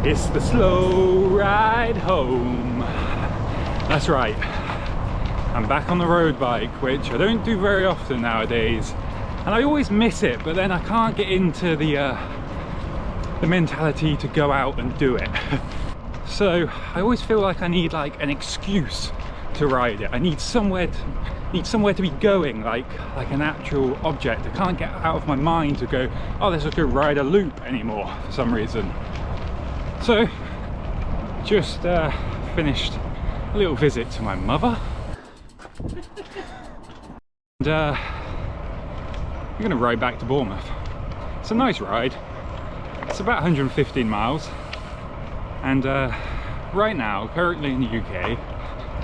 It's the slow ride home. That's right, I'm back on the road bike, which I don't do very often nowadays, and I always miss it, but then I can't get into the mentality to go out and do it. So I always feel like I need like an excuse to ride it. I need somewhere to be going, like an actual object. I can't get out of my mind to go, oh, let's just go ride a loop anymore for some reason. So just finished a little visit to my mother, and I'm gonna ride back to Bournemouth. It's a nice ride. It's about 115 miles, and right now, currently in the UK,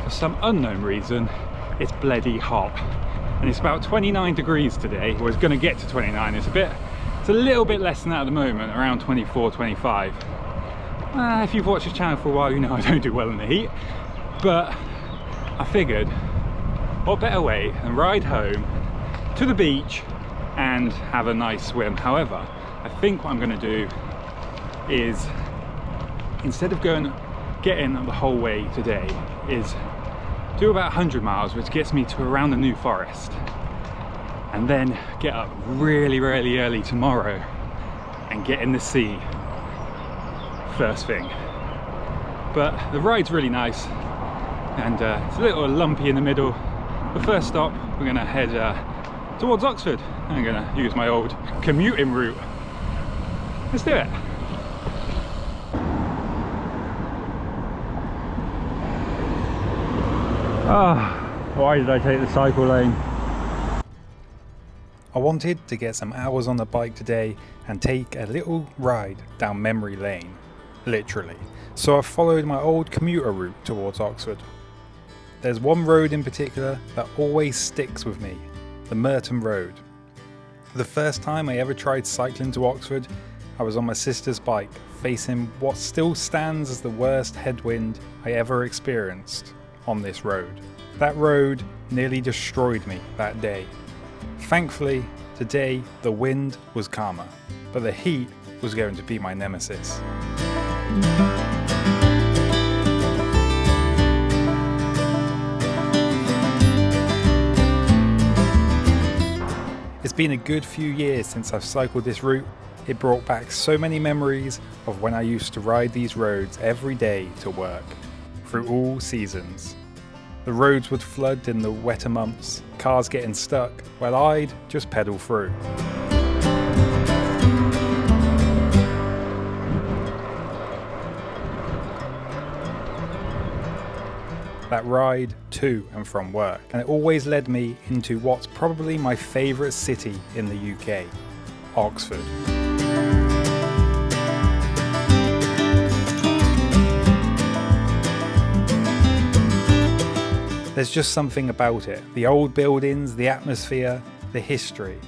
for some unknown reason, it's bloody hot, and it's about 29 degrees today. Well, it's going to get to 29. It's a little bit less than that at the moment, around 24, 25. If you've watched this channel for a while, you know I don't do well in the heat, but I figured, what better way than ride home to the beach and have a nice swim. However, I think what I'm going to do is, instead of getting the whole way today, is do about 100 miles, which gets me to around the New Forest, and then get up really, really early tomorrow and get in the sea first thing. But the ride's really nice, and it's a little lumpy in the middle. The first stop, we're going to head towards Oxford. I'm going to use my old commuting route. Let's do it. Why did I take the cycle lane? I wanted to get some hours on the bike today and take a little ride down memory lane, literally. So I followed my old commuter route towards Oxford. There's one road in particular that always sticks with me, the Merton Road. The first time I ever tried cycling to Oxford, I was on my sister's bike, facing what still stands as the worst headwind I ever experienced on this road. That road nearly destroyed me that day. Thankfully, today the wind was calmer, but the heat was going to be my nemesis. It's been a good few years since I've cycled this route. It brought back so many memories of when I used to ride these roads every day to work, through all seasons. The roads would flood in the wetter months, cars getting stuck, while I'd just pedal through. That ride to and from work, and it always led me into what's probably my favourite city in the UK, Oxford. There's just something about it. The old buildings, the atmosphere, the history.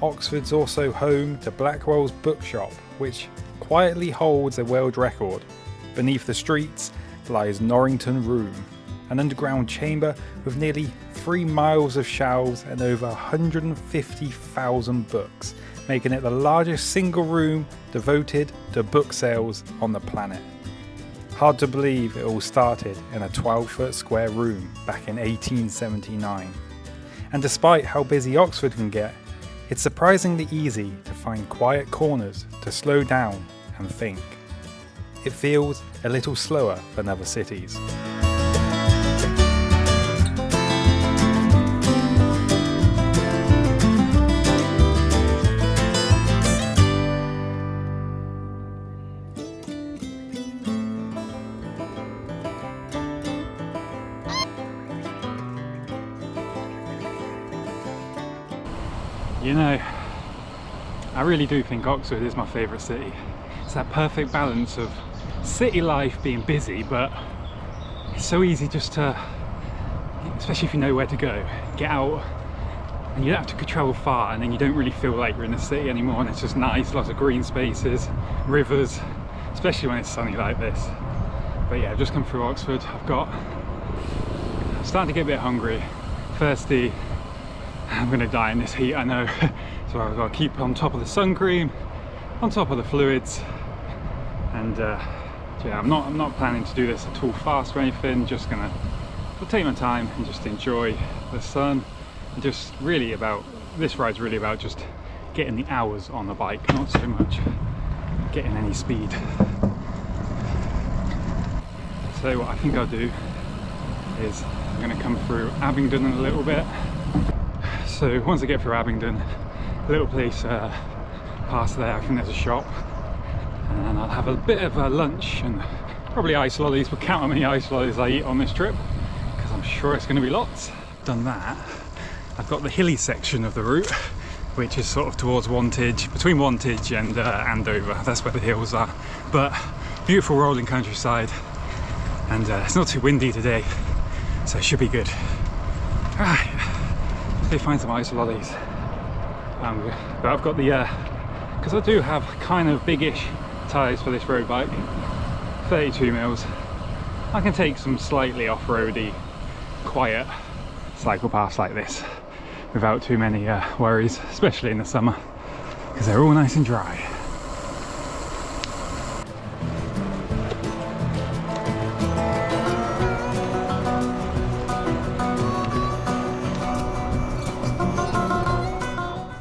Oxford's also home to Blackwell's bookshop, which quietly holds a world record. Beneath the streets lies Norrington Room, an underground chamber with nearly 3 miles of shelves and over 150,000 books, making it the largest single room devoted to book sales on the planet. Hard to believe it all started in a 12-foot square room back in 1879. And despite how busy Oxford can get, it's surprisingly easy to find quiet corners to slow down and think. It feels a little slower than other cities. You know, I really do think Oxford is my favourite city. It's that perfect balance of city life being busy, but it's so easy just to, especially if you know where to go, get out, and you don't have to travel far, and then you don't really feel like you're in the city anymore, and it's just nice, lots of green spaces, rivers, especially when it's sunny like this. But yeah, I've just come through Oxford. I'm starting to get a bit hungry, thirsty. I'm gonna die in this heat, I know. So I've got to keep on top of the sun cream, on top of the fluids, And yeah, I'm not planning to do this at all fast or anything, just gonna take my time and just enjoy the sun. And just really about, this ride's really about just getting the hours on the bike, not so much getting any speed. So what I think I'll do is I'm going to come through Abingdon a little bit. So once I get through Abingdon, a little place past there, I think there's a shop, and then I'll have a bit of a lunch and probably ice lollies. But count how many ice lollies I eat on this trip, because I'm sure it's going to be lots. Done that, I've got the hilly section of the route, which is sort of towards Wantage, between Wantage and Andover. That's where the hills are. But beautiful rolling countryside, and it's not too windy today, so it should be good. Alright, let's find some ice lollies. But I've got the, because I do have kind of biggish tyres for this road bike, 32 mils. I can take some slightly off-roady, quiet cycle paths like this without too many worries, especially in the summer, because they're all nice and dry.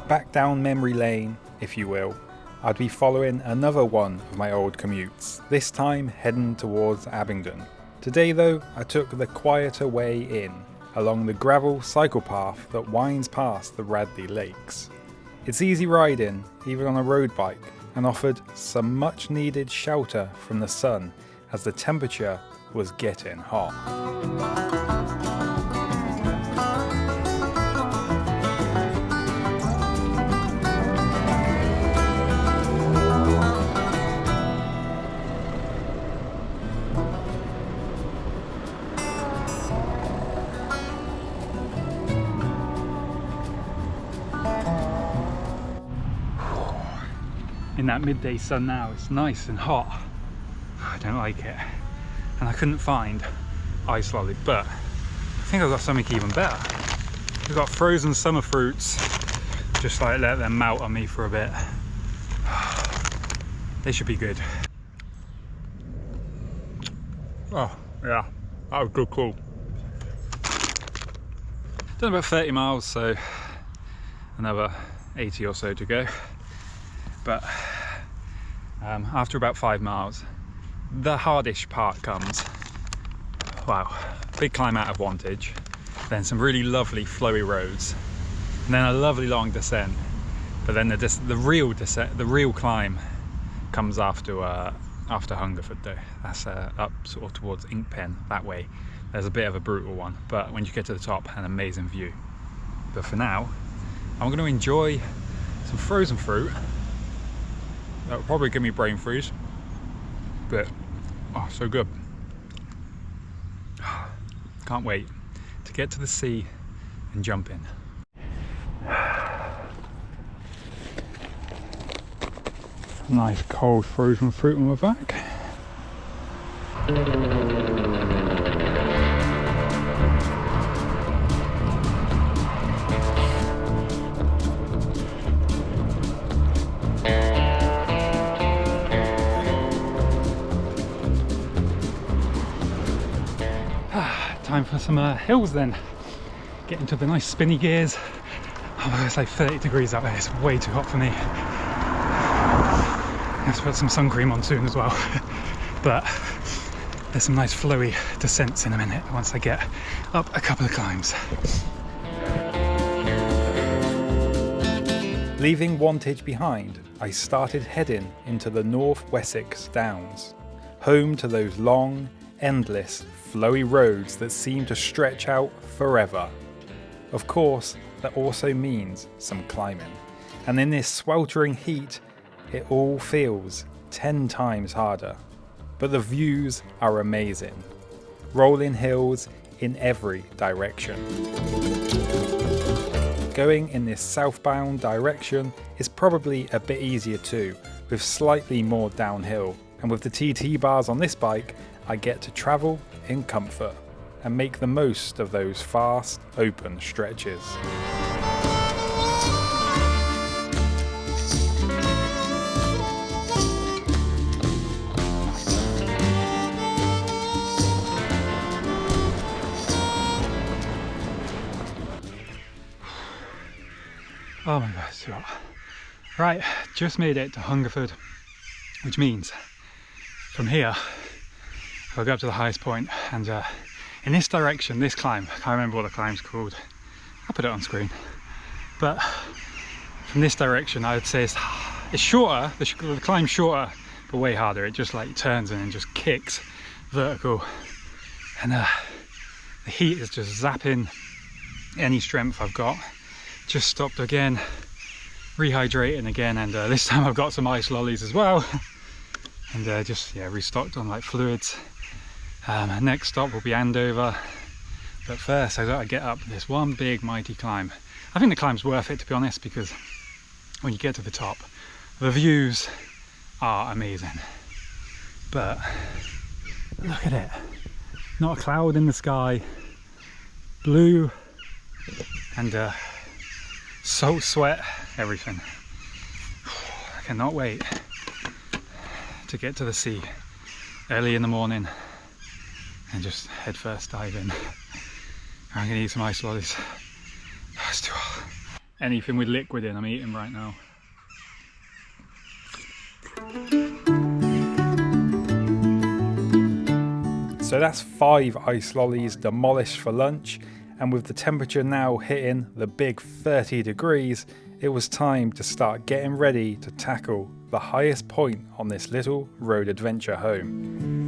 Back down memory lane, if you will, I'd be following another one of my old commutes, this time heading towards Abingdon. Today though, I took the quieter way in, along the gravel cycle path that winds past the Radley Lakes. It's easy riding, even on a road bike, and offered some much needed shelter from the sun as the temperature was getting hot. In that midday sun now, it's nice and hot. I don't like it. And I couldn't find ice lolly, but I think I've got something even better. We've got frozen summer fruits. Just like let them melt on me for a bit. They should be good. Oh yeah, that was good call. Done about 30 miles, so another 80 or so to go. But after about 5 miles, the hardish part comes. Wow, big climb out of Wantage, then some really lovely flowy roads, and then a lovely long descent. But then the real descent, the real climb, comes after Hungerford though. That's up sort of towards Inkpen that way. There's a bit of a brutal one, but when you get to the top, an amazing view. But for now, I'm going to enjoy some frozen fruit. That will probably give me brain freeze, but oh, so good. Can't wait to get to the sea and jump in. Nice cold frozen fruit on my back. Time for some hills then. Get into the nice spinny gears. Oh, it's like 30 degrees out there, it's way too hot for me. I have to put some sun cream on soon as well. But there's some nice flowy descents in a minute once I get up a couple of climbs. Leaving Wantage behind, I started heading into the North Wessex Downs, home to those long, endless, flowy roads that seem to stretch out forever. Of course, that also means some climbing, and in this sweltering heat, it all feels 10 times harder. But the views are amazing. Rolling hills in every direction. Going in this southbound direction is probably a bit easier too, with slightly more downhill, and with the TT bars on this bike, I get to travel in comfort and make the most of those fast, open stretches. Right, just made it to Hungerford, which means from here I'll go up to the highest point, and in this direction, this climb, I can't remember what the climb's called, I'll put it on screen, but from this direction I would say it's shorter, the climb's shorter but way harder. It just like turns and then just kicks vertical, and the heat is just zapping any strength I've got. Just stopped again, rehydrating again, and this time I've got some ice lollies as well, and just restocked on like fluids. Next stop will be Andover, but first I gotta get up this one big mighty climb. I think the climb's worth it, to be honest, because when you get to the top, the views are amazing. But look at it, not a cloud in the sky, blue, and salt sweat, everything. I cannot wait to get to the sea early in the morning and just head first dive in. I'm gonna eat some ice lollies. It's too hot. Anything with liquid in, I'm eating right now. So that's 5 ice lollies demolished for lunch, and with the temperature now hitting the big 30 degrees, it was time to start getting ready to tackle the highest point on this little road adventure home.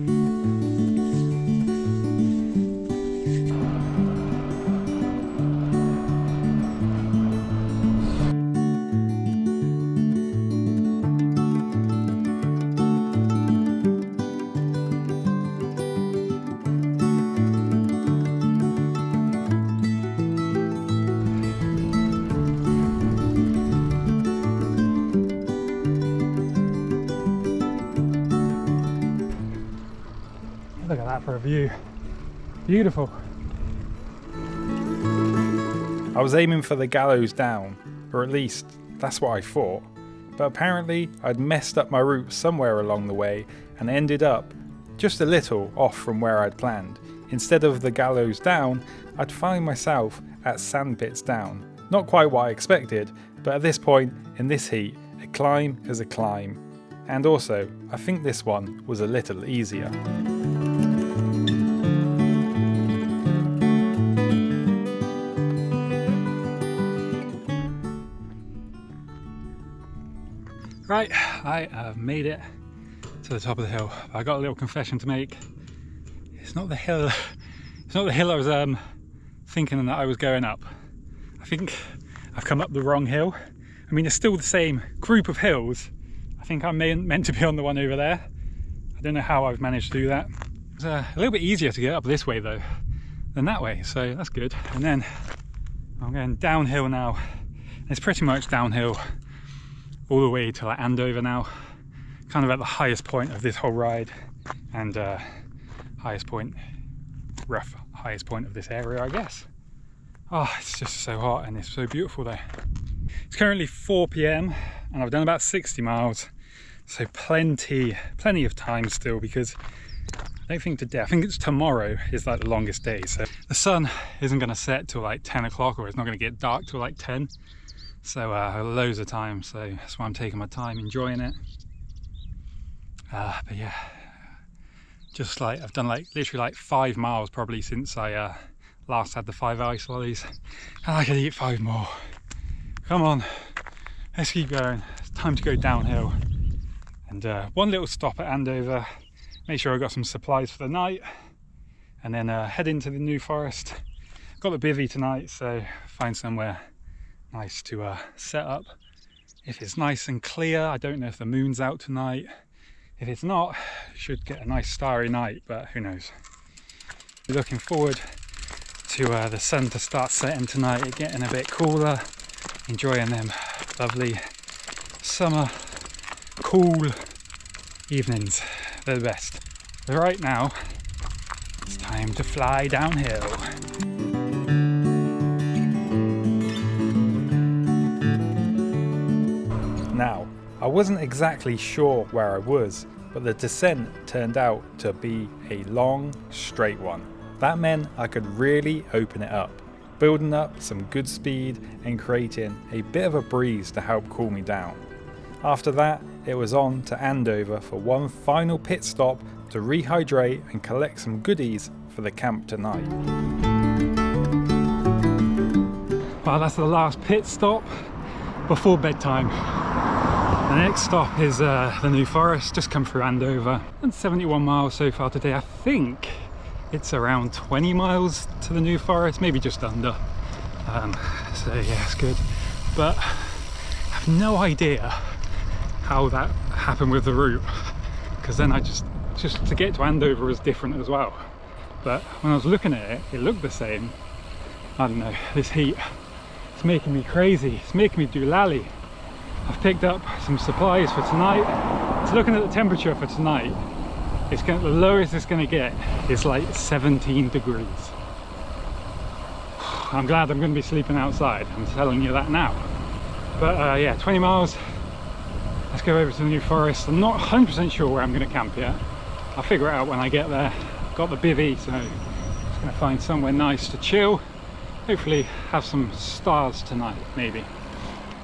Look at that for a view. Beautiful. I was aiming for the gallows down, or at least that's what I thought, but apparently I'd messed up my route somewhere along the way and ended up just a little off from where I'd planned. Instead of the gallows down, I'd find myself at sandpits down. Not quite what I expected, but at this point in this heat, a climb is a climb. And also, I think this one was a little easier. Right, I have made it to the top of the hill. I got a little confession to make. It's not the hill I was thinking that I was going up. I think I've come up the wrong hill. I mean, it's still the same group of hills. I think I'm meant to be on the one over there. I don't know how I've managed to do that. It's a little bit easier to get up this way though than that way, so that's good. And then I'm going downhill now. It's pretty much downhill all the way to like Andover now, kind of at the highest point of this whole ride, and highest point of this area, I guess. Oh, it's just so hot and it's so beautiful there. It's currently 4 p.m. and I've done about 60 miles, so plenty of time still, because I don't think today, I think it's tomorrow is like the longest day, so the sun isn't going to set till like 10 o'clock, or it's not going to get dark till like 10. So loads of time, so that's why I'm taking my time, enjoying it. But yeah, just like I've done like literally like 5 miles probably since I last had the 5 ice lollies, and I can eat 5 more. Come on, let's keep going. It's time to go downhill. And one little stop at Andover, make sure I got some supplies for the night, and then head into the New Forest. Got the bivvy tonight, so find somewhere nice to set up. If it's nice and clear, I don't know if the moon's out tonight. If it's not, should get a nice starry night, but who knows. Looking forward to the sun to start setting tonight, it getting a bit cooler, enjoying them lovely summer cool evenings. They're the best. But right now it's time to fly downhill. Now, I wasn't exactly sure where I was, but the descent turned out to be a long, straight one. That meant I could really open it up, building up some good speed and creating a bit of a breeze to help cool me down. After that, it was on to Andover for one final pit stop to rehydrate and collect some goodies for the camp tonight. Well, that's the last pit stop before bedtime. The next stop is the New Forest, just come through Andover. And 71 miles so far today. I think it's around 20 miles to the New Forest, maybe just under. So yeah, it's good. But I have no idea how that happened with the route, because then I just to get to Andover was different as well. But when I was looking at it, it looked the same. I don't know, this heat, it's making me crazy. It's making me do lally. I've picked up some supplies for tonight. So looking at the temperature for tonight, the lowest it's going to get is like 17 degrees. I'm glad I'm going to be sleeping outside, I'm telling you that now. But yeah, 20 miles. Let's go over to the New Forest. I'm not 100% sure where I'm going to camp yet. I'll figure it out when I get there. Got the bivvy, so I'm just going to find somewhere nice to chill. Hopefully have some stars tonight, maybe.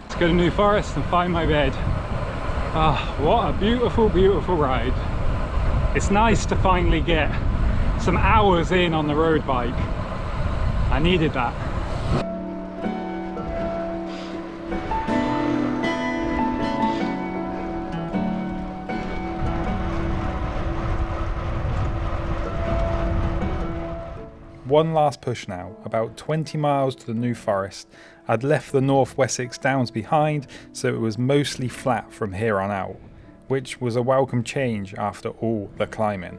Let's go to New Forest and find my bed. Ah, what a beautiful, beautiful ride. It's nice to finally get some hours in on the road bike. I needed that. One last push now, about 20 miles to the New Forest. I'd left the North Wessex Downs behind, so it was mostly flat from here on out, which was a welcome change after all the climbing.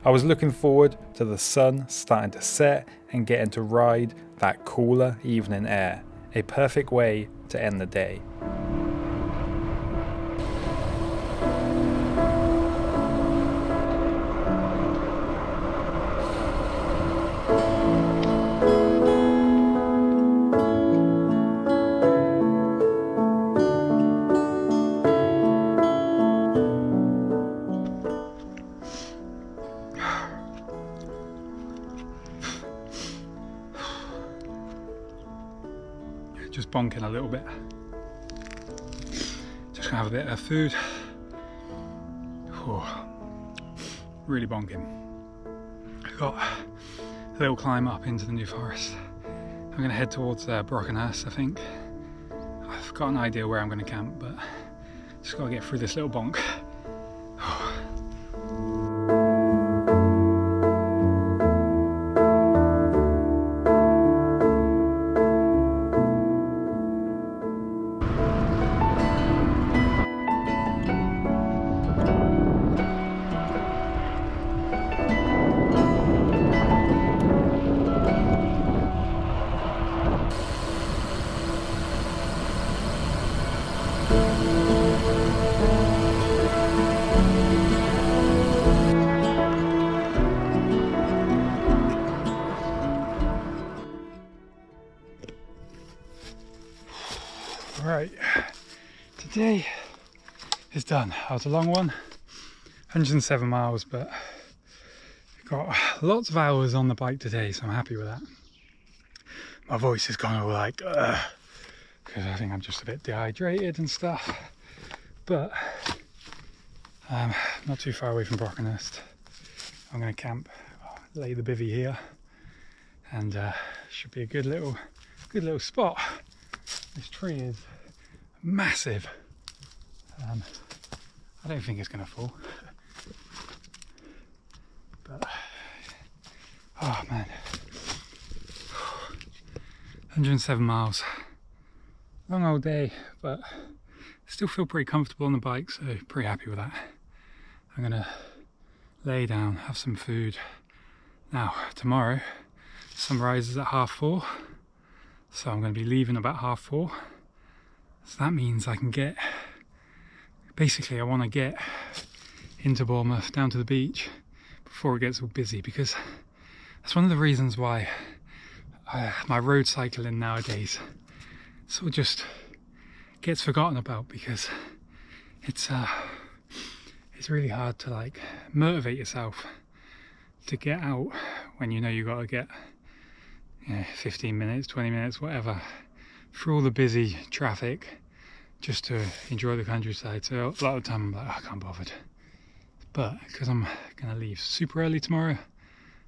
I was looking forward to the sun starting to set and getting to ride that cooler evening air, a perfect way to end the day. Just bonking a little bit. Just gonna have a bit of food. Oh, really bonking. I've got a little climb up into the New Forest. I'm gonna head towards Brockenhurst, I think. I've got an idea where I'm gonna camp, but just gotta get through this little bonk. Right, today is done. That was a long one, 107 miles, but got lots of hours on the bike today, so I'm happy with that. My voice is gone all like, because I think I'm just a bit dehydrated and stuff, but not too far away from Brockenhurst. I'm going to camp, lay the bivvy here, and should be a good little spot. This tree is massive. I don't think it's going to fall, but oh man, 107 miles, long old day, but still feel pretty comfortable on the bike, so pretty happy with that. I'm gonna lay down, have some food. Now tomorrow sun rises at 4:30, so I'm going to be leaving about 4:30. So that means I can get, basically I want to get into Bournemouth, down to the beach before it gets all busy, because that's one of the reasons why my road cycling nowadays sort of just gets forgotten about, because it's really hard to like motivate yourself to get out when you know you got to get 15 minutes, 20 minutes, whatever, through all the busy traffic just to enjoy the countryside. So a lot of the time I'm like, I can't bother. But because I'm going to leave super early tomorrow,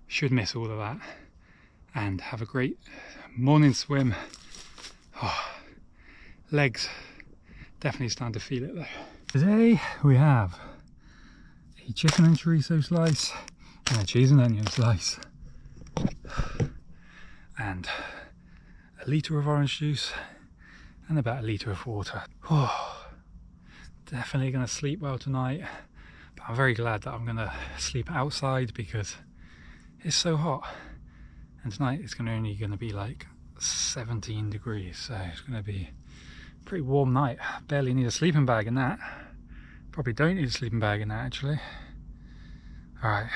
should miss all of that and have a great morning swim. Oh, legs definitely starting to feel it though. Today we have a chicken and chorizo slice and a cheese and onion slice and a litre of orange juice and about a litre of water. Oh, definitely going to sleep well tonight, but I'm very glad that I'm going to sleep outside because it's so hot, and tonight it's only going to be like 17 degrees, so it's going to be a pretty warm night. Barely need a sleeping bag in that. Probably don't need a sleeping bag in that actually. Alright,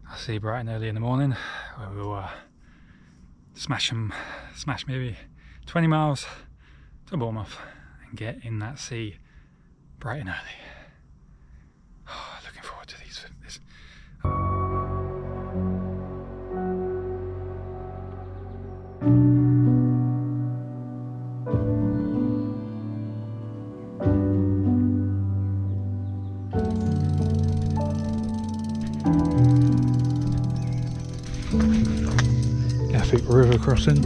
I'll see you bright and early in the morning where we'll smash maybe 20 miles to Bournemouth and get in that sea bright and early. Oh, looking forward to this. Epic river crossing.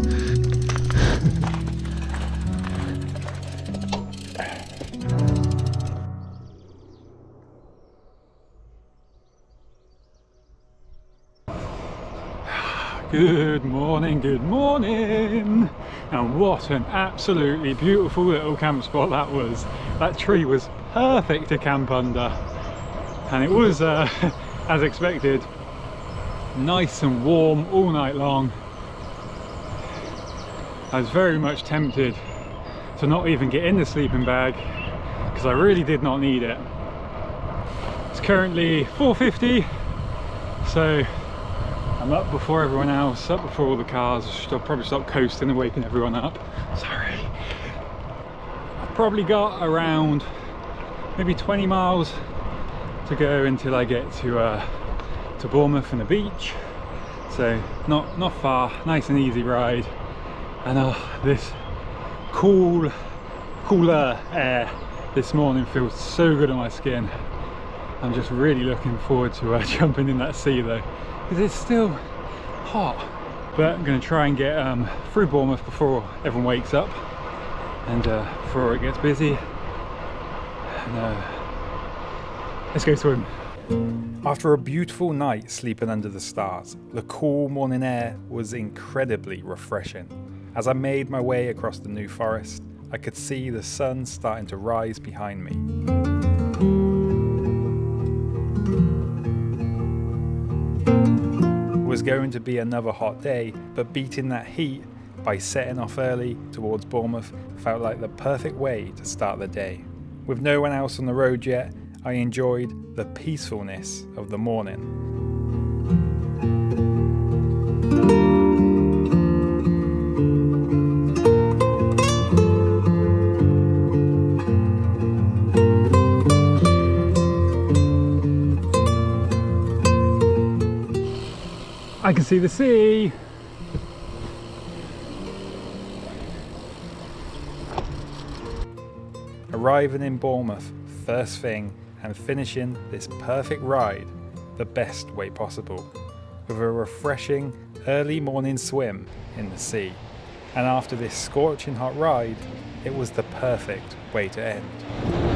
Good morning, good morning! And what an absolutely beautiful little camp spot that was. That tree was perfect to camp under, and it was, as expected, nice and warm all night long. I was very much tempted to not even get in the sleeping bag because I really did not need it. It's currently 4:50, so I'm up before everyone else, up before all the cars. I'll probably stop coasting and waking everyone up. Sorry. I've probably got around maybe 20 miles to go until I get to Bournemouth and the beach. So not far, nice and easy ride. And this cooler air this morning feels so good on my skin. I'm just really looking forward to jumping in that sea though, because it's still hot. But I'm going to try and get through Bournemouth before everyone wakes up and before it gets busy. And let's go swim. After a beautiful night sleeping under the stars, the cool morning air was incredibly refreshing. As I made my way across the New Forest, I could see the sun starting to rise behind me. It was going to be another hot day, but beating that heat by setting off early towards Bournemouth felt like the perfect way to start the day. With no one else on the road yet, I enjoyed the peacefulness of the morning. I can see the sea. Arriving in Bournemouth first thing and finishing this perfect ride the best way possible, with a refreshing early morning swim in the sea. And after this scorching hot ride, it was the perfect way to end.